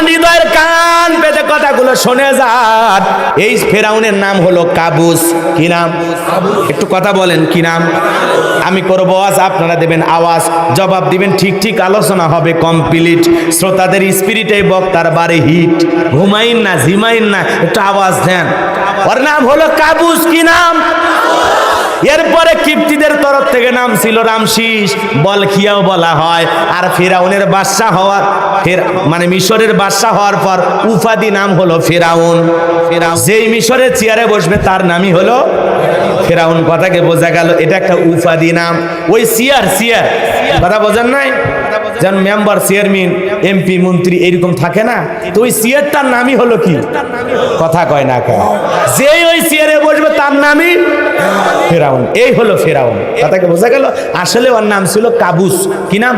হৃদয়ের কান পেতে কথাগুলো শুনে যান। এই ফেরাউনের নাম হলো কাবুস। কি নাম? একটু কথা বলেন, কি নাম? আমি করব আওয়াজ, আপনারা দেবেন আওয়াজ, জবাব দিবেন ঠিক ঠিক, আলোচনা হবে কমপ্লিট। শ্রোতাদের স্পিরিটে বক্তার বারে হিট, ঘুমাইন না ঝিমাইন না, একটু আওয়াজ দেন। ওর নাম হলো কাবুস। কি নাম? এরপরে কিপ্তিদের তরফ থেকে নাম ছিল রামশিস, বলখিয়াও বলা হয়। আর ফেরাউনের বাদশা হওয়ার মানে মিশরের বাদশা হওয়ার পর উপাধি নাম হলো ফেরাউন। যেই মিশরের চেয়ারে বসবে তার নামই হলো ফেরাউন। কথাকে বোঝা গেল, এটা একটা উপাধি নাম। ওই চেয়ার কথা বোঝেন নাই? যেন মেম্বার, চেয়ারম্যান, এমপি, মন্ত্রী এরকম থাকে না, তো ওই চেয়ারটার নামই হলো কি? কথা কয় না কেন? যেই ওই চেয়ারে বসবে তার নামই ফেরাউন। এই হলো ফেরাউন। কথাকে বোঝা গেল। আসলে ওর নাম ছিল কাবুস। কি নাম?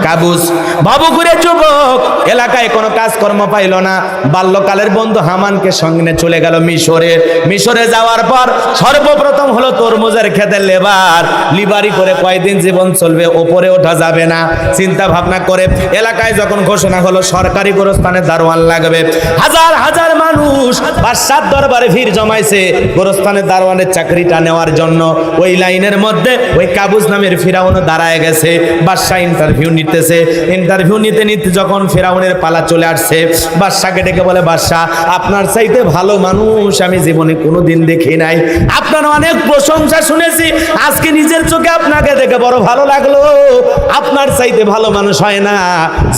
কাবুস। বাবু করে যুবক, এলাকায় কোনো কাজকর্ম পাইল না, বাল্যকালের বন্ধু হামানকে সঙ্গে নিয়ে চলে গেল মিশরে। মিশরে যাওয়ার পর সর্বপ্রথম হলো তরমুজের খেতে লেবার। লিবারি করে কয়দিন জীবন চলবে, ওপরে ওঠা যাবে না। চিন্তা ভাবনা করে এলাকায় যখন ঘোষণা হলো সরকারি গোরস্থানে দারোয়ান লাগবে, হাজার হাজার মানুষ বাদশার দরবারে ভিড় জমাইছে গোরস্থানে দারোয়ানের চাকরিটা নেওয়ার জন্য। ওই লাইনের মধ্যে ওই কাবুস নামের ফিরাউনও দাঁড়ায় গেছে। বাদশা ইন্টারভিউ নিতেছে। ইন্টারভিউ নিতে নিতে যখন ফিরাউনের পালা চলে আসছে, বাদশাকে ডেকে বলে, বাদশা, আপনার চাইতে ভালো মানুষ আমি জীবনে কোনোদিন দেখি নাই। আপনার অনেক প্রশংসা শুনেছি, আজকে নিজের চোখে আপনাকে দেখে বড় ভালো লাগলো। আপনার চাইতে ভালো মানুষ হয় না।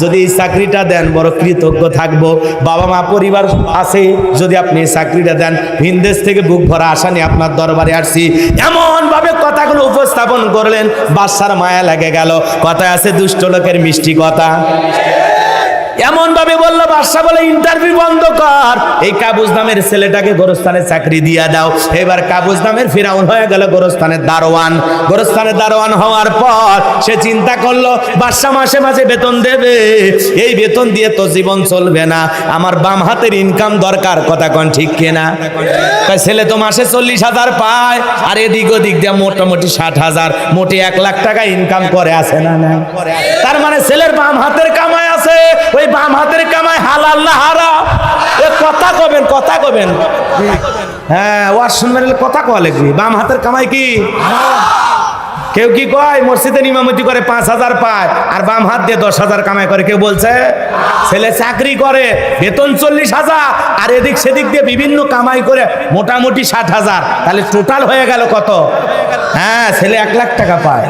যদি এই চাকরিটা দেন বড় কৃতজ্ঞ থাকবো। বাবা মা পরিবার আছে, যদি আপনি এই চাকরিটা দেন, ভিনদেশ থেকে বুক ভরা আশা নিয়ে আপনার দরবারে আসছি। এমন ভাবে কথাগুলো উপস্থাপন করলেন, বাদশার মায়া লেগে গেল। কথায় আছে দুষ্ট লোকের মিষ্টি কথা। এমন ভাবে বললো, বাদশা বলে, ইন্টারভিউ বন্ধ কর, এই কাবুস নামের ছেলেটাকে গোরস্থানে চাকরি দিয়ে দাও। এবার কাবুস নামের ফিরাউন হয়ে গেল গোরস্থানের দারোয়ান। গোরস্থানের দারোয়ান হওয়ার পর সে চিন্তা করলো, বাদশা মাসে মাসে বেতন দেবে, এই বেতন দিয়ে তো জীবন চলবে না, আমার বাম হাতের ইনকাম দরকার। কথা কোন ঠিক কিনা? ছেলে তো মাসে 40,000 পায়, আর এদিক ওদিক দিয়ে মোটামুটি 60,000, মোটে 1 লাখ টাকা ইনকাম করে, আছে না? তার মানে ছেলের বাম হাতের কামাই আছে। ওই বাম হাতের কামাই হালাল না হারাম? কথা কবেন, কথা কবেন। হ্যাঁ, ওয়াজ শুনবেন, কথা কওয়া লাগবে। বাম হাতের কামাই কি? কেউ কি কয় মসজিদে ইমামতি করে 5,000 পায়, আর বাম হাত দিয়ে 10,000 কামাই করে? কেউ বলছে? ছেলে চাকরি করে, বেতন 40,000, আর এদিক সেদিক দিয়ে বিভিন্ন কামাই করে মোটামুটি 60,000, তাহলে টোটাল হয়ে গেল কত? হ্যাঁ, ছেলে 1 লাখ টাকা পায়।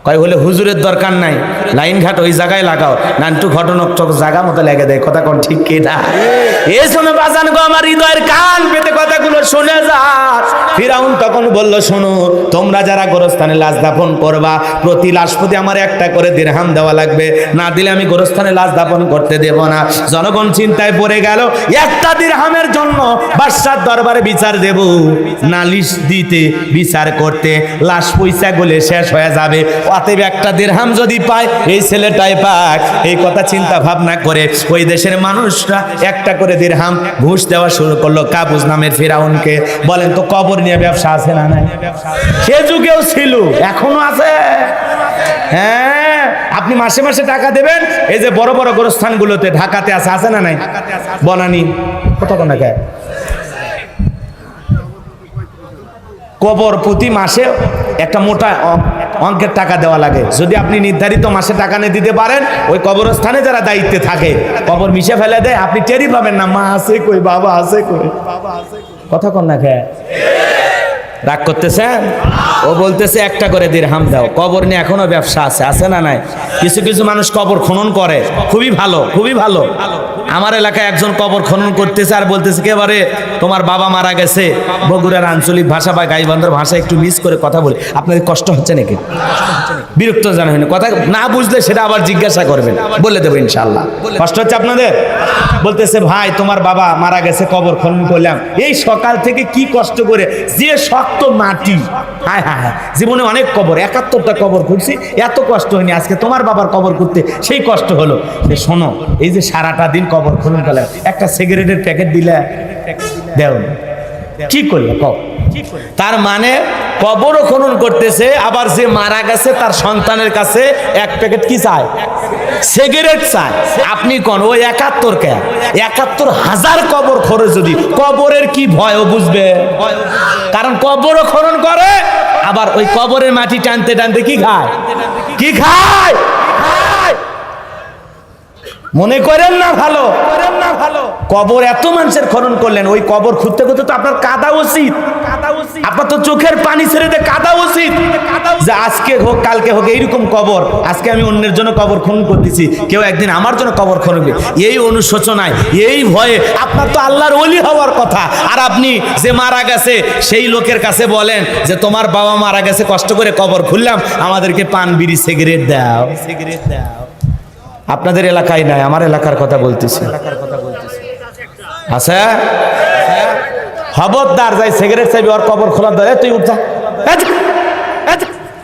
কয় বলে, হুজুরের দরকার নাই, লাইন ঘাট ওই জায়গায় লাগাও, নান্টু ঘটনক চক জায়গা মতো লেগে দেয়। কথা কোন ঠিক কিনা? এই শোনো বাজান গো, আমার হৃদয়ের কান পেতে কথাগুলো শুনে যা। ফিরাউন তখন বলল, শোনো, তোমরা যারা গোরস্থানে লাশ দাফন করবা, প্রতি লাশ প্রতি আমার 1টা করে দিরহাম দেওয়া লাগবে, না দিলে আমি গোরস্থানে লাশ দাফন করতে দেব না। জনগণ চিন্তায় পড়ে গেল, 1টা দিরহামের জন্য বাদশার দরবারে বিচার দেব, নালিশ দিতে, বিচার করতে লাশ পয়সা গলে শেষ হয়ে যাবে। অতএব 1টা দিরহাম যদি পায়, এই ছেলেটাই পাক। এই কথা চিন্তা ভাবনা করে ওই দেশের মানুষরা 1টা করে দিরহাম ঘুষ দেওয়া শুরু করলো কাবুস নামের ফিরাউনকে। বলেন তো, কবর নিয়ে ব্যবসা আছে না নাই? সে যুগেও ছিল, এখনো আছে। হ্যাঁ, আপনি মাসে মাসে টাকা দেবেন। এই যে বড় বড় গোরস্থানগুলোতে ঢাকাতে আছে না নাই? বনানী কত টাকা কবর প্রতি মাসে একটা মোটা অঙ্কের টাকা দেওয়া লাগে। যদি আপনি নির্ধারিত মাসে টাকা নিয়ে দিতে পারেন, ওই কবরস্থানে যারা দায়িত্বে থাকে কবর মিশে ফেলে দেয়, আপনি টেরই পাবেন না, মা আছে কই, বাবা আছে কই। কথা কন না খেয়ে রাগ করতেছেন? ও বলতেছে 1টা করে দিরহাম দাও। কবর নিয়ে এখনো ব্যবসা আছে না নাই? কিছু কিছু মানুষ কবর খনন করে, খুবই ভালো, খুবই ভালো। আমার এলাকায় একজন কবর খনন করতেছে আর বলতেছে, একেবারে তোমার বাবা মারা গেছে, বগুড়ার আঞ্চলিক ভাষা বা গাইবান্ধার ভাষা একটু মিস করে কথা বলি, আপনাদের কষ্ট হচ্ছে নাকি? বিরক্ত জানা হয়নি? কথা না বুঝলে সেটা আবার জিজ্ঞাসা করবেন, বলে দেবো ইনশাল্লাহ। কষ্ট হচ্ছে আপনাদের? বলতেছে, ভাই তোমার বাবা মারা গেছে, কবর খনন করলাম, এই সকাল থেকে কি কষ্ট করে, যে শক্ত মাটি, হায় হায় হায়, জীবনে অনেক কবর, 71টা কবর করছি, এত কষ্ট হয়নি, আজকে তোমার বাবার কবর করতে সেই কষ্ট হলো। শোনো, এই যে সারাটা দিন কবর খনন করলাম, একটা সিগারেটের প্যাকেট দিলে দেও, কি করলে কও? তার মানে কবরও খনন করতেছে, আবার যে মারা গেছে তার সন্তানের কাছে এক প্যাকেট কি চায়, সিগারেট চায়। আপনি কোন ওই 71 কে 71,000 কবর খরচ, যদি কবরের কি ভয় ও বুঝবে, কারণ কবরও খনন করে, আবার ওই কবরের মাটি টানতে টানতে কি খায়, কি খায়। মনে করেন না ভালো, কবর এত মানুষের খনন করলেন, ওই কবর খুঁজতে খুঁজতে তো আপনার কাঁদা উচিত, আপনার তো চোখের পানি ছেড়ে দিয়ে কাঁদা উচিত, যে আজকে হোক কালকে হোক এইরকম কবর, আজকে আমি অন্যের জন্য কবর খনন করতেছি, কেউ একদিন আমার জন্য কবর খনবে, এই অনুশোচনায়, এই ভয়ে আপনার তো আল্লাহর ওলি হওয়ার কথা, আর আপনি যে মারা গেছে সেই লোকের কাছে বলেন যে তোমার বাবা মারা গেছে, কষ্ট করে কবর খুললাম, আমাদেরকে পান বিড়ি সিগারেট দাও। আপনাদের এলাকায় নাই, আমার এলাকার কথা বলতেছি। আচ্ছা খবরদার, যাই সিগারেট চাইবি ওর কবর খোলার দরে, তুই উঠা,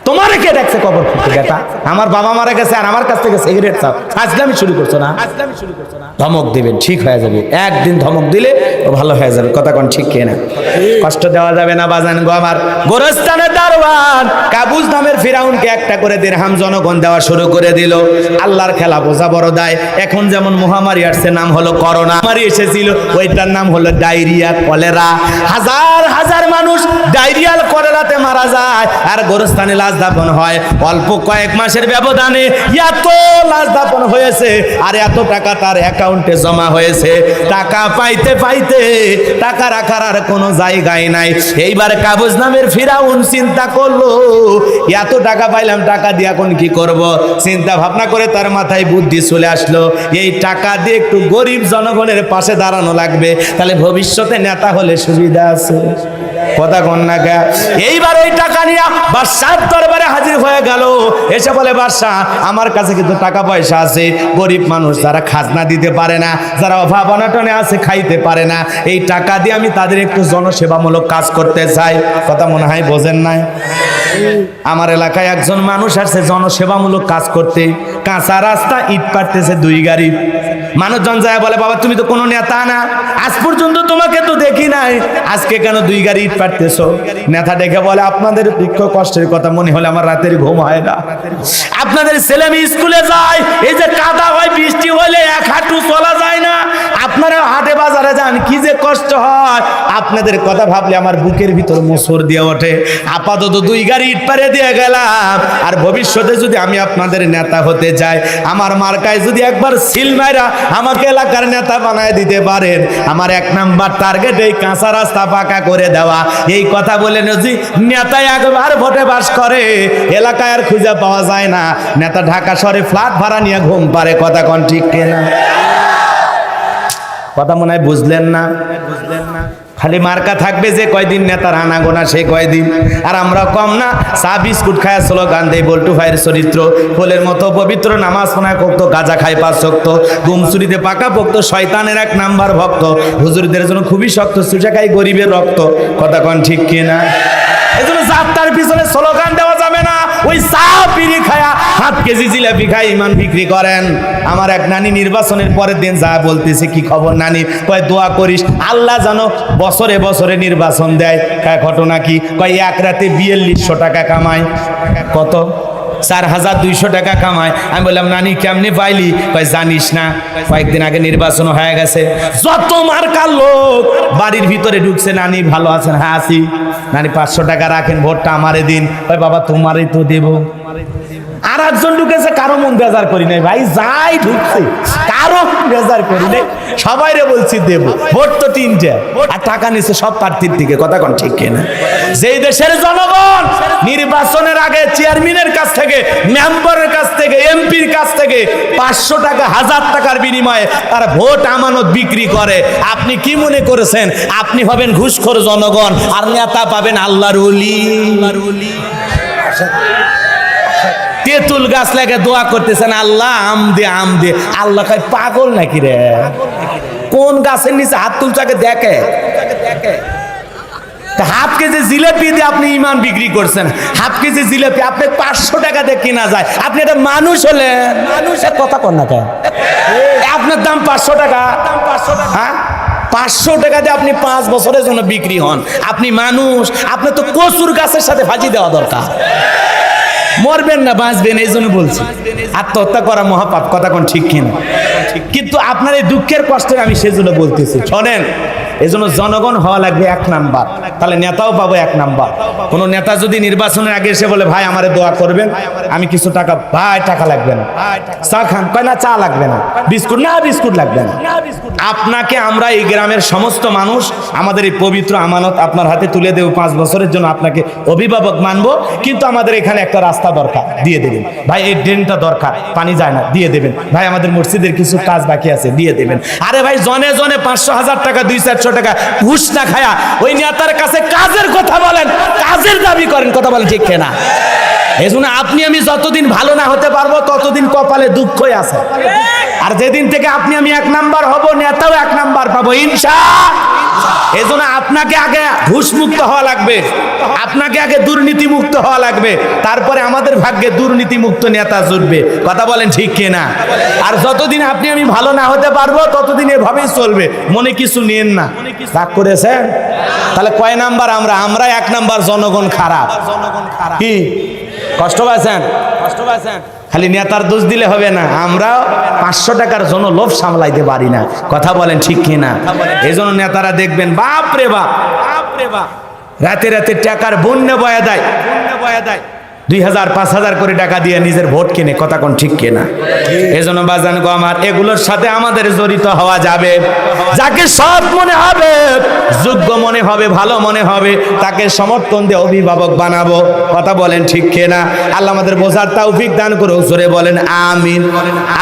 তোমার কে দেখছে কবর খুলতে গেটা, আমার বাবা মারা গেছে আর আমার কাছ থেকে সিগারেট চাও, আজলামি শুরু করছো না। ধমক দিবেন, ঠিক হয়ে যাবে, একদিন ধমক দিলে ও ভালো হয়ে যাবে, কথা কোন ঠিক কিনা, কষ্ট দেওয়া যাবে না বাজান গো আমার। গোরস্তানের দারোয়ান কাবুস নামের ফিরাউনকে একটা করে দিরহাম জনগণ দেওয়া শুরু করে দিল। আল্লাহর খেলা বোঝা বড় দায়। এখন যেমন মহামারী আসছে, নাম হলো করোনা, মহামারী এসেছিল ওইটার নাম হলো ডায়রিয়া, কলেরা, হাজার হাজার মানুষ ডায়রিয়াল কলেরাতে মারা যায়, আর গোরস্তানে লাশ দাপন হয়। অল্প কয়েক মাসের ব্যবধানে এত লাশ দাপন হয়েছে, আর এত টাকা তার অ্যাকাউন্টে জমা হয়েছে, টাকা পাইতে পাইতে টাকা রাখার আর কোনো জায়গায় নাই। এইবার কাবুস নামের ফিরাউন চিন্তা করলো, এত টাকা পাইলাম, টাকা দিয়ে এখন কি করব। চিন্তা ভাবনা করে তার মাথায় বুদ্ধি চলে আসলো, এই টাকা দিয়ে একটু গরিব জনগণের পাশে দাঁড়ানো লাগবে, তাহলে ভবিষ্যতে নেতা হলে সুবিধা আছে, কথা কন না গা। এইবার ওই টাকা নিয়ে বাদশার দরবারে হাজির হয়ে গেল, এসে বলে বাদশা আমার কাছে কিন্তু টাকা পয়সা আছে, গরিব মানুষ যারা খাজনা দিতে পারে না, যারা অভাব অনটনে আছে, খাইতে পারে না, এই টাকা দিয়ে আমি তাদের একটু জনসেবামূলক কাজ করতে চাই। কথা মনে হয় বোঝেন নাই। আমার এলাকায় একজন মানুষ আসছে জনসেবামূলক কাজ করতে, কাঁচা রাস্তা ইট পাড়তেছে 2 গাড়ি। মানুষজন যায় বলে বাবা তুমি তো কোনো নেতা না, আজ পর্যন্ত তোমাকে তো দেখি নাই, আজকে কেন 2 গাড়ি ইট পাড়তেছো? নেতা ডেকে বলে আপনাদের দুঃখ কষ্টের কথা মনে হলে আমার রাতের ঘুম হয় না, আপনাদের ছেলে মেয়ে স্কুলে যায়, এই যে কাদা হয়, বৃষ্টি হলে এক হাঁটু চলা যায় না, আপনারা হাটে বাজারে যান, কি যে কষ্ট হয়, আপনাদের কথা ভাবলে আমার বুকের ভিতর মোচড় দিয়ে ওঠে। আপাতত 2 গাড়ি ইট পাড়ে দিয়ে গেলাম, আর ভবিষ্যতে যদি আমি আপনাদের নেতা হতে যাই, আমার মার্কায় যদি একবার সিল মাইরা আমাকে এলাকার নেতা বানায় দিতে পারেন, আমার 1 নাম্বার টার্গেট এই কাঁচা রাস্তা পাকা করে দেওয়া। এই কথা বলে যদি নেতা একবার ভোটে বাস করে, এলাকায় আর খুঁজে পাওয়া যায় না, নেতা ঢাকা শহরে ফ্ল্যাট ভাড়া নিয়ে ঘুম পারে, কথা কোন ঠিক কিনা? কথা মনে হয় বুঝলেন না। খালি মার্কা থাকবে যে কয়দিন নেতার আনাগোনা সে কয়দিন, আর আমরা কম না, চা বিস্কুট খায় স্লোগান দেই, বল্টু ভাইয়ের চরিত্র ফুলের মতো পবিত্র, নামাজ পড়ায় ভক্ত, গাঁজা খায় 5 শক্ত, গুমচুরিতে পাকা ভক্ত, শয়তানের 1 নাম্বার ভক্ত, হুজুরদের জন্য খুবই শক্ত, চুষা খাই গরিবের রক্ত, কথা কোন ঠিক কিনা? এজন্য যাত্রার পিছনে স্লোগান দেওয়া যাবে না, ওই চা বিড়ি খায়া 7 কেজি জিলাপি খাই ইমান বিক্রি করেন। আমার এক নানি নির্বাচনের পরের দিন যা বলতেছে, কি খবর নানি? কয় দোয়া করিস আল্লাহ যেন বছরে বছরে নির্বাচন দেয়। কয় ঘটনা কি? কয় এক রাতে 4200 টাকা কামায়। কত? 4200 টাকা কামায়। আমি বললাম নানি কেমনে পাইলি? কয় জানিস না, কয়েকদিন আগে নির্বাচন হয়ে গেছে, যত মার্কার লোক বাড়ির ভিতরে ঢুকছে, নানি ভালো আছেন? হ্যাঁ আছি। নানি 500 টাকা রাখেন, ভোটটা আমারে দিন। কয় বাবা তোমারই তো দেব। আর একজন ঢুকেছে, কারো মন বেজার করি নাই ভাই, যাই ঢুকছে কারো বেজার করি নাই, সবাইরে বলছি দেব, ভোট তো 3টে, আর টাকা নিচ্ছে সব প্রার্থীর দিকে, কথা কোন ঠিক কিনা? যেই দেশের জনগণ নির্বাচনের আগে চেয়ারম্যানের কাছ থেকে, মেম্বারের কাছ থেকে, এমপির কাছ থেকে 500 টাকা 1000 টাকার বিনিময়ে তার ভোট আমানত বিক্রি করে, আপনি কি মনে করেছেন আপনি হবেন ঘুষখোর জনগণ, আর নেতা পাবেন আল্লাহর ওলি? তেঁতুল গাছ লাগে দোয়া করতেছেন, আল্লাহ আম দে, আম দে। আল্লাহ কয় পাগল নাকি রে? কোন গাছের নিচে হাত তুলছাকে দেখে? হাফ কেজি জিলাপি দিয়ে আপনি ইমান বিক্রি করছেন, হাফ কেজি জিলাপি আপনি 500 টাকা দিয়ে কিনা যায়, আপনি একটা মানুষ হলেন? মানুষের কথা কন না কেন? আপনার দাম 500 টাকা, হ্যাঁ 500 টাকা দিয়ে আপনি 5 বছরের জন্য বিক্রি হন, আপনি মানুষ, আপনার তো কচুর গাছের সাথে ফাঁসি দেওয়া দরকার। মরবেন না, বাঁচবেন, এই জন্য বলছি। আত্মহত্যা করা মহাপাপ, কথা কোন ঠিক কিনা? কিন্তু আপনার এই দুঃখের কষ্টের আমি সেজন্য বলতেছি, শোনেন, এই জন্য জনগণ হওয়া লাগবে 1 নাম্বার, তাহলে নেতাও পাবো 1 নাম্বার। কোন নেতা যদি নির্বাচনের আগে এসে বলে ভাই আমারে দোয়া করবেন, আমি কিছু টাকা, ভাই টাকা লাগবে না, চা খান, কয় না চা লাগবে না, বিস্কুট না, বিস্কুট লাগবে না। আপনাকে আমরা এই গ্রামের সমস্ত মানুষ আমাদের এই পবিত্র আমানত আপনার হাতে তুলে দেব, 5 বছরের জন্য আপনাকে অভিভাবক মানবো, কিন্তু আমাদের এখানে একটা রাস্তা দরকার, দিয়ে দেবেন ভাই, এই ড্রেনটা দরকার, পানি যায় না, দিয়ে দেবেন ভাই, আমাদের মসজিদের কিছু কাজ বাকি আছে, দিয়ে দেবেন। আরে ভাই জনে জনে 500-1000 টাকা, 200-400 টাকা ঘুষ না খায়া ওই নেতার কাছে কাজের কথা বলেন, কাজের দাবি করেন, কথা বলেন ঠিক কিনা? এই জন্য আপনি আমি যতদিন ভালো না হতে পারবো ততদিন কপালে দুঃখই আছে, আর যেদিন থেকে আপনি আমি 1 নাম্বার হব, নেতাও 1 নাম্বার পাবো ইনশাআল্লাহ। এই জন্য আপনাকে আগে ঘুষ মুক্ত হওয়া লাগবে, আপনাকে আগে দুর্নীতি মুক্ত হওয়া লাগবে, তারপরে আমাদের ভাগ্যে দুর্নীতি মুক্ত নেতা জুটবে, কথা বলেন ঠিক কিনা? আর যতদিন আপনি আমি ভালো না হতে পারবো ততদিন এভাবেই চলবে, মনে কিছু নিয়েন না। রাগ করেছেন? তাহলে কয় নাম্বার আমরা? আমরা 1 নাম্বার, জনগণ খারাপ। কি কষ্ট পাচ্ছেন? কষ্ট পাচ্ছেন? খালি নেতার দোষ দিলে হবে না, আমরা 500 টাকার জন্য লোভ সামলাইতে পারি না, কথা বলেন ঠিক কিনা? এই জন্য নেতারা দেখবেন বাপ রে বাপ, রাতে রাতে টাকার বন্যা বয়া দেয়, 2000-5000 করে টাকা দিয়ে নিজের ভোট কিনে, কথা কোন ঠিক কিনা? এই জন্য বাজান গো আমার, এগুলোর সাথে আমাদের জড়িত হওয়া যাবে। যাকে সৎ মনে হবে, যোগ্য মনে হবে, ভালো মনে হবে, তাকে সমর্থন দিয়ে অভিভাবক বানাবো, কথা বলেন ঠিক কিনা? আল্লাহ আমাদের বোঝার তৌফিক দান করুক, জোরে বলেন আমিন,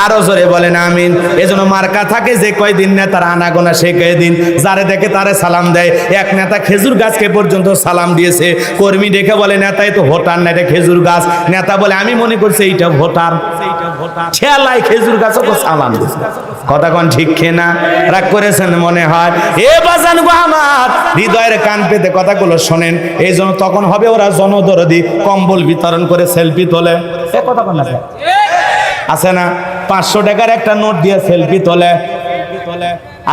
আরো জোরে বলেন আমিন। এই জন্য মার্কা থাকে যে কয়দিন নেতার আনাগোনা সে কয়দিন, যারে দেখে তারে সালাম দেয়। এক নেতা খেজুর গাছকে পর্যন্ত সালাম দিয়েছে, কর্মী দেখে বলে নেতাই তো ভোটার না, এটা খেজুর গাছ। নেতা বলে আমি মনে করছি এইটা ভোটার, ছেলাই খেজুর গাছও তো সালাম দিয়েছে, কথা কোন ঠিক কিনা? রাগ করেছেন মনে হয়? এ বাজান গো আমার, হৃদয়ের কান পেতে কথাগুলো শোনেন। এই জন্য তখন হবে ওরা জনদরদি, কম্বল বিতরণ করে সেলফি তোলে, এ কথা কোন আছে না? 500 টাকার একটা নোট দিয়ে সেলফি তোলে,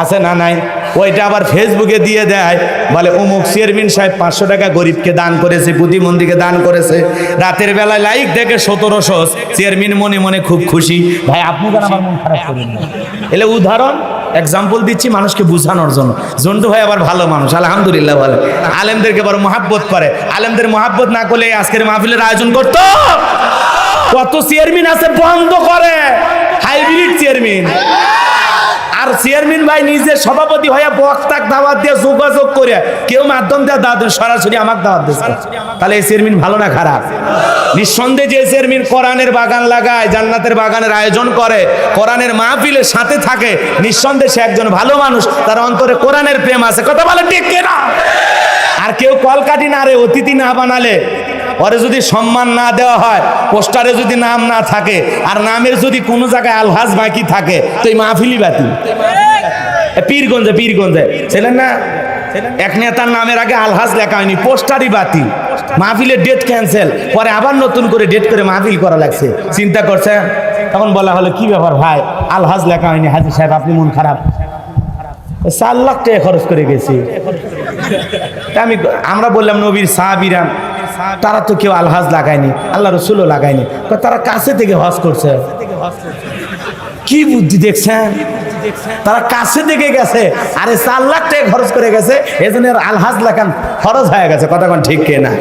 আছে না নাই? ওইটা আবার ফেসবুকে দিয়ে দেয়, বলে অমুক চেয়ারম্যান সাহেব 500 টাকা গরিবকে দান করেছে, প্রতিবন্ধীকে দান করেছে। রাতের বেলায় লাইক দেখে 1700, চেয়ারম্যান মনে মনে খুব খুশি। ভাই আপনি কেন আমার মন খারাপ করেন না? এলে উদাহরণ, এক্সাম্পল দিচ্ছি মানুষকে বোঝানোর জন্য। জন্টু ভাই আবার ভালো মানুষ, আলহামদুলিল্লাহ বলে, আলেমদেরকে বড় মহাব্বত করে। আলেমদের মহাব্বত না করলে আজকের মাহফিলের আয়োজন করতো? কত চেয়ারম্যান আছে বন্ধ করে, হাইব্রিড চেয়ারম্যান। আর চেয়ারম্যান ভাই নিজে সভাপতি হয়ে বক্তাক দাওয়াত দিয়ে যোগাযোগ করে, কেউ মাধ্যম দিয়ে দাওয়াত, সরাসরি আমাকে দাওয়াত দিচ্ছে। তাহলে এই চেয়ারম্যান ভালো না খারাপ? নিঃসন্দেহে যে চেয়ারম্যান কোরআনের বাগান লাগায়, জান্নাতের বাগানের আয়োজন করে, কোরআনের মাহফিলের সাথে থাকে, নিঃসন্দেহে সে একজন ভালো মানুষ, তার অন্তরে কোরআনের প্রেম আছে, কথা বলে ঠিক কিনা? আর কেউ কলকাঠি না রে, অতিথি না বানালে, ওরে যদি সম্মান না দেওয়া হয়, পোস্টারে যদি নাম না থাকে, আর নামের যদি কোনো জায়গায় আলহাজ বাকি থাকে, তো এই মাহফিলি বাতিল। পীরগঞ্জে ছিলেন না, এক নেতার নামের আগে আলহাজ লেখা হয়নি, পোস্টারই বাতিল, মাহফিলের ডেট ক্যান্সেল, পরে আবার নতুন করে ডেট করে মাহফিল করা লাগছে। চিন্তা করছে, তখন বলা হলো কি ব্যাপার ভাই, আলহাজ লেখা হয়নি, হাজি সাহেব আপনি মন খারাপ? 4 লাখ টাকা খরচ করে গেছি। আমরা বললাম নবীর সাহাবীরা, তারা তো কেউ আলহাজ লাগায়নি, আল্লাহ রসুলও লাগায়নি, তারা কাছে থেকে হজ করছে। কি বুদ্ধি দেখছেন? তারা কাছে থেকে গেছে, আরে 4 লাখ টাকা খরচ করে গেছে, এজন্য আলহাজ লেখান খরচ হয়ে গেছে, কথা কোন ঠিক কিনা?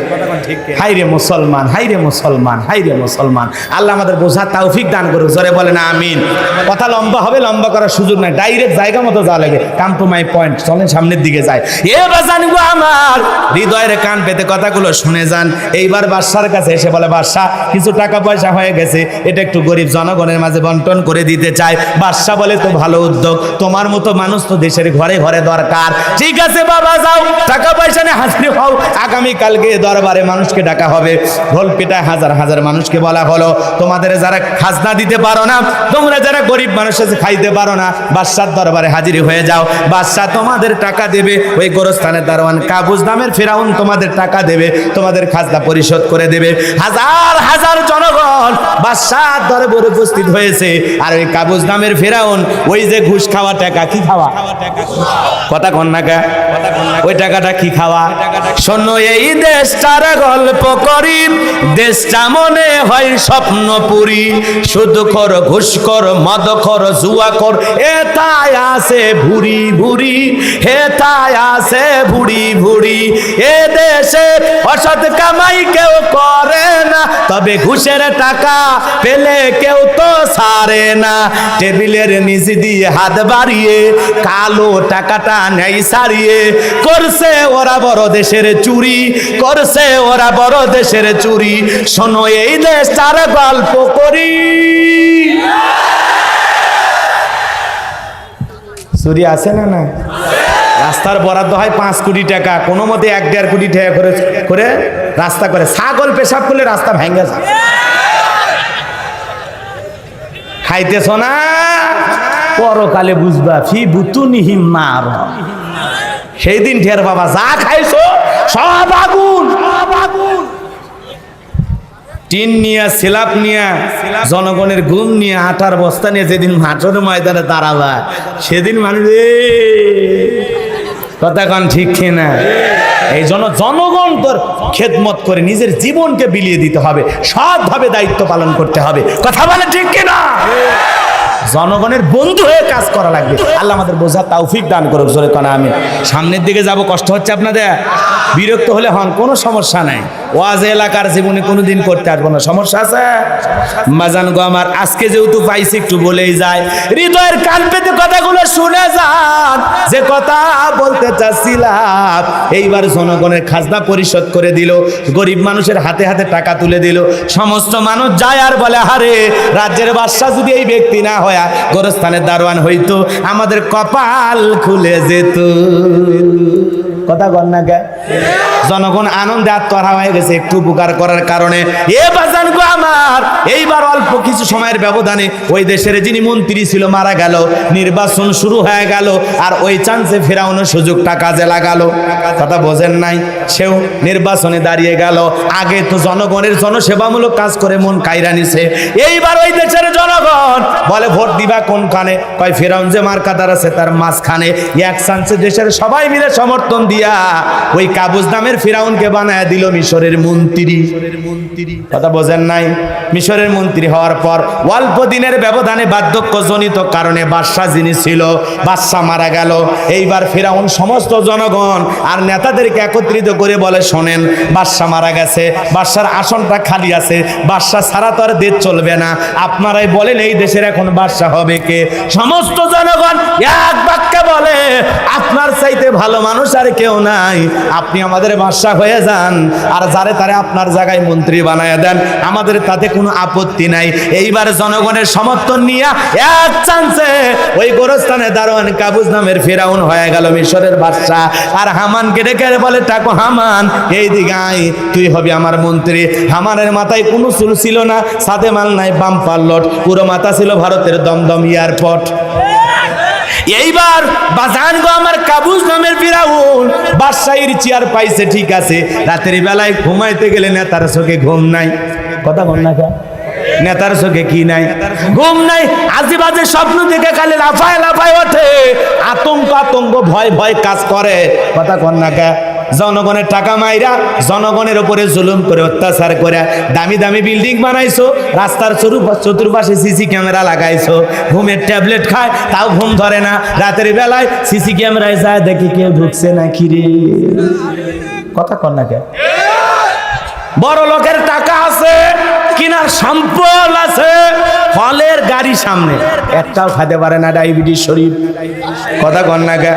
হাইরে মুসলমান, হাইরে মুসলমান, হাইরে মুসলমান। আল্লাহ আমাদের বোঝার তৌফিক দান করুক, জোরে বলেন আমিন। কথা লম্বা হবে, লম্বা করার সুযোগ নাই, ডাইরেক্ট জায়গা মতো যাওয়া লাগে, কাম টু মাই পয়েন্ট, চলেন সামনের দিকে যাই। এ বাজান গো আমার, হৃদয়ের কান পেতে কথাগুলো শুনে যান। এইবার বাদশার কাছে এসে বলে, বাদশা কিছু টাকা পয়সা হয়ে গেছে, এটা একটু গরিব জনগণের মাঝে বন্টন করে দিতে চাই। বাদশা বলে তো ভালো উদ্যোগ, তোমার মতো মানুষ তো দেশের ঘরে ঘরে দরকার। ঠিক আছে বাবা, যাও টাকা পয়সা নিয়ে হাজির হও, আগামী কালকে দরবারে মানুষকে ডাকা হবে। ঢোল পিটায় হাজার হাজার মানুষকে বলা হলো, তোমাদের যারা খাজনা দিতে পারো না, তোমরা যারা গরিব মানুষ আছে খাইতে পারো না, বাদশার দরবারে হাজির হয়ে যাও। বাদশা তোমাদের টাকা দেবে, ওই গোরস্থানের দারোয়ান কাবুস নামের ফেরাউন তোমাদের টাকা দেবে, তোমাদের খাজনা পরিশোধ করে দেবে। হাজার হাজার জনগণ বাদশার দরবারে উপস্থিত হয়েছে, আর ওই কাবুস নামের ফেরাউন ওই যে ঘুষ খাওয়া টাকা কি খাওয়া কথা কন না কে ওই টাকাটা কি খাওয়া শোনো এই দেশটার গল্প করি দেশটা মনে হয় স্বপ্নপুরী সুদখোর ঘুষখোর মদখোর জুয়াখোর এটাই আছে ভুরি ভুরি হেটাই আছে ভুরি ভুরি এ দেশে অসৎ কামাই কেউ করে না তবে ঘুষের টাকা পেলে কেউ তো ছাড়ে না টেবিলের নিচে দিয়ে হাত বাড়িয়ে কালো টাকাটা নেই সারিয়ে করছে ওরা বড় দেশের চুরি করছে ওরা বড় দেশের চুরি শোনো এই দেশটার গল্প করি চুরি আছে না না রাস্তার বরাদ্দ হয় 5 কোটি টাকা কোনো মতে 1.5 কোটি টাকা করে রাস্তা করে ছাগল পেশাব করলে রাস্তা ভেঙে যায় খাইতেছ না পরকালে বুঝবা ফি বুতুনিহিম মার সেই দিন ঢের বাবা যা খাইছো সব আগুন টিন নিয়ে সিলাপ নিয়ে জনগণের ঘুম নিয়ে আটার বস্তা নিয়ে যেদিন মাঠের ময়দানে দাঁড়াবা সেদিন মানুষ কথা কন ঠিক কিনা এই জন্য জনগণ তোর খেদমত করে নিজের জীবনকে বিলিয়ে দিতে হবে সৎভাবে দায়িত্ব পালন করতে হবে কথা বলে ঠিক কিনা জনগণের বন্ধু হয়ে কাজ করা লাগবে আল্লাহ আমাদের বোঝার তৌফিক দান করুক জোরে কোন আমি সামনের দিকে যাব কষ্ট হচ্ছে আপনাদের বিরক্ত হলে হন কোনো সমস্যা নাই ওয়াজ এলাকার জীবনে কোনোদিন করতে আসবো না সমস্যা আছে মাজান গো আমার আজকে যেহেতু পাইছি একটু বলেই যায় হৃদয়ের কান পেতে কথাগুলো শুনে যান যে কথা বলতে চাচ্ছিলাম এইবার জনগণের খাজনা পরিশোধ করে দিল গরিব মানুষের হাতে হাতে টাকা তুলে দিল সমস্ত মানুষ যায় আর বলে আরে রাজ্যের বাদশা যদি এই ব্যক্তি না হয় গোরস্থানের দারোয়ান হইতো আমাদের কপাল খুলে যেত কথা বল না গে জনগণ আনন্দে আত্মহারা হয়ে গেছে একটু উপকার করার কারণে এ বাজান গো আমার এইবার অল্প কিছু সময়ের ব্যবধানে ওই দেশের যিনি মন্ত্রী ছিল মারা গেল নির্বাচন শুরু হয়ে গেল আর ওই চান্সে ফেরাউনের সুযোগটা কাজে লাগালো কথা বোঝেন নাই সেও নির্বাচনে দাঁড়িয়ে গেল আগে তো জনগণের জনসেবামূলক কাজ করে মন কাইরা নিছে এইবার ওই দেশের জনগণ বলে ভোট দিবা কোনখানে কয় ফেরাউন যে মার্কাদার আছে তার মাঝখানে এক চান্সে দেশের সবাই মিলে সমর্থন দিয়া ওই কাবুস নামের ফিরাউনকে বানায় দিল মিশরের মন্ত্রী কথা বোঝেন নাই মিশরের মন্ত্রী হওয়ার পর অল্প দিনের ব্যবধানে বার্ধক্যজনিত কারণে বাদশা যিনি ছিল বাদশা মারা গেল এইবার ফিরাউন সমস্ত জনগণ আর নেতাদেরকে একত্রিত করে বলে শোনেন বাদশা মারা গেছে বাদশার আসনটা খালি আছে বাদশা ছাড়া তো আর দেশ চলবে না আপনারাই বলেন এই দেশের এখন বাদশা হবে কে সমস্ত জনগণ এক বাক্যে বলে আপনার চাইতে ভালো মানুষ আর কেউ নাই আপনি আমাদের বাদশা হয়ে যান আর যারে তারে আপনার জায়গায় মন্ত্রী বানায় দেন আমাদের তাতে কোনো আপত্তি নাই এইবার জনগণের সমর্থন নিয়ে এক চান্সে ওই গোরস্থানে দারোয়ান কাবুস নামের ফেরাউন হয়ে গেল মিশরের বাদশা আর হামানকে ডেকে বলে টাকো হামান এই দিকে আয় তুই হবি আমার মন্ত্রী হামানের মাথায় কোনো চুল ছিল না সাথে মাল নাই বাম্পার লট পুরো মাথা ছিল ভারতের দমদম এয়ারপোর্ট এইবার বাজান গো আমার কাবুস নামের ফিরাউন বাদশাহীর চেয়ার পাইছে ঠিক আছে রাতের বেলায় ঘুমাইতে গেলে নেতার চোখে ঘুম নাই কথা বল না নেতার চোখে কি নাই ঘুম নাই আজে বাজে স্বপ্ন দেখে খালি লাফায় লাফায় ওঠে আতঙ্ক ভয় ভয় কাজ করে কথা কন না কে জনগণের টাকা মাইরা জনগণের উপরে জুলুম করে অত্যাচার করে দামি দামি বিল্ডিং বানাইছো রাস্তার চতুর্পাশে সিসি ক্যামেরা লাগাইছো ঘুমের ট্যাবলেট খায় তাও ঘুম ধরে না রাতের বেলায় সিসি ক্যামেরায় যায় দেখি কেউ ঢুকছে না রে কথা কন না কে বড় লোকের টাকা আছে কিনার সম্পদ আছে ফলের গাড়ি সামনে একটাও খেতে পারে না ডায়াবেটিস শরীর কথা কন না কে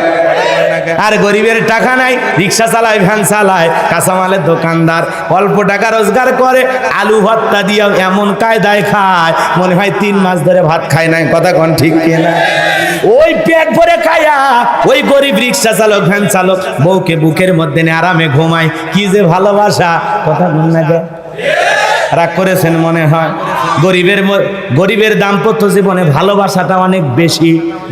আর গরিবের টাকা নাই রিক্সা চালায় ভ্যান চালায় কাঁচামালের দোকানদার অল্প টাকা রোজগার করে আলু ভর্তা দিয়ে এমন কায়দায় খায় মনে হয় 3 মাস ধরে ভাত খায় নাই কথা কন ঠিক কিনা ওই পেট ভরে খায়া ওই গরিব রিক্সা চালক ভ্যান চালক বউকে বুকের মধ্যে নিয়ে আরামে ঘুমায় কি যে ভালোবাসা কথা বল না গে রাগ করেছেন মনে হয় গরিবের দাম্পত্য জীবনে ভালোবাসাটা অনেক বেশি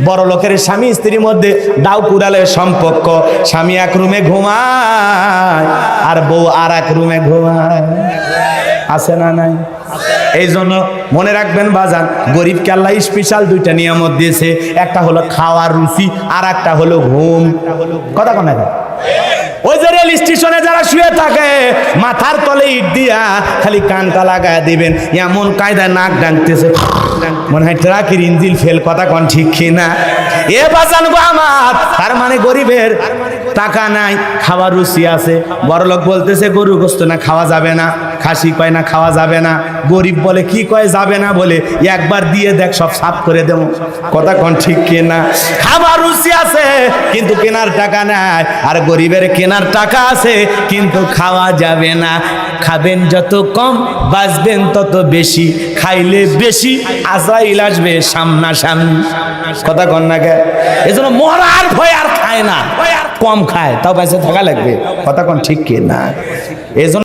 বড় লোকের স্বামী স্ত্রীর মধ্যে দাও কুড়ালের সম্পর্ক স্বামী এক রুমে ঘুমায় আর বউ আর এক রুমে ঘুমায় আছে না নাই? এই জন্য মনে রাখবেন বাজান, গরিবকে আল্লাহ স্পেশাল দুইটা নিয়ামত দিয়েছে, একটা হলো খাওয়ার রুচি আর একটা হলো ঘুম। কথা কোন না? ওই যে রেল স্টেশনে যারা শুয়ে থাকে মাথার তলে ইট দিয়া খালি কানটা লাগায় দিবেন, এমন কায়দায় নাক ডাকতেছে মনে হয় ট্রাকের ইঞ্জিন ফেল। কথা কোন ঠিক কিনা? এ বাজান গো আমার, তার মানে গরিবের টাকা নাই, খাওয়ার রুচি আছে। বড়লোক বলতেছে গরু গোস্ত না খাওয়া যাবে না, খাসি কয় না খাওয়া যাবে না, গরিব বলে কি কয় যাবে না বলে একবার দিয়ে দেখ সব সাফ করে দেব। কথা কোন ঠিক কিনা? খাবার রুচি আছে কিন্তু কেনার টাকা নাই, আর গরিবের কেনার টাকা আছে কিন্তু খাওয়া যাবে না। খাবেন যত কম বাঁচবেন তত বেশি, খাইলে বেশি আজাইল আসবে সামনাসামনি। কথা কন না কে? এজন্য মরার ভয় আর খায় না, কম খায় তাও বেঁচে থাকা লাগবে। কথা কোন ঠিক কিনা? এজন্য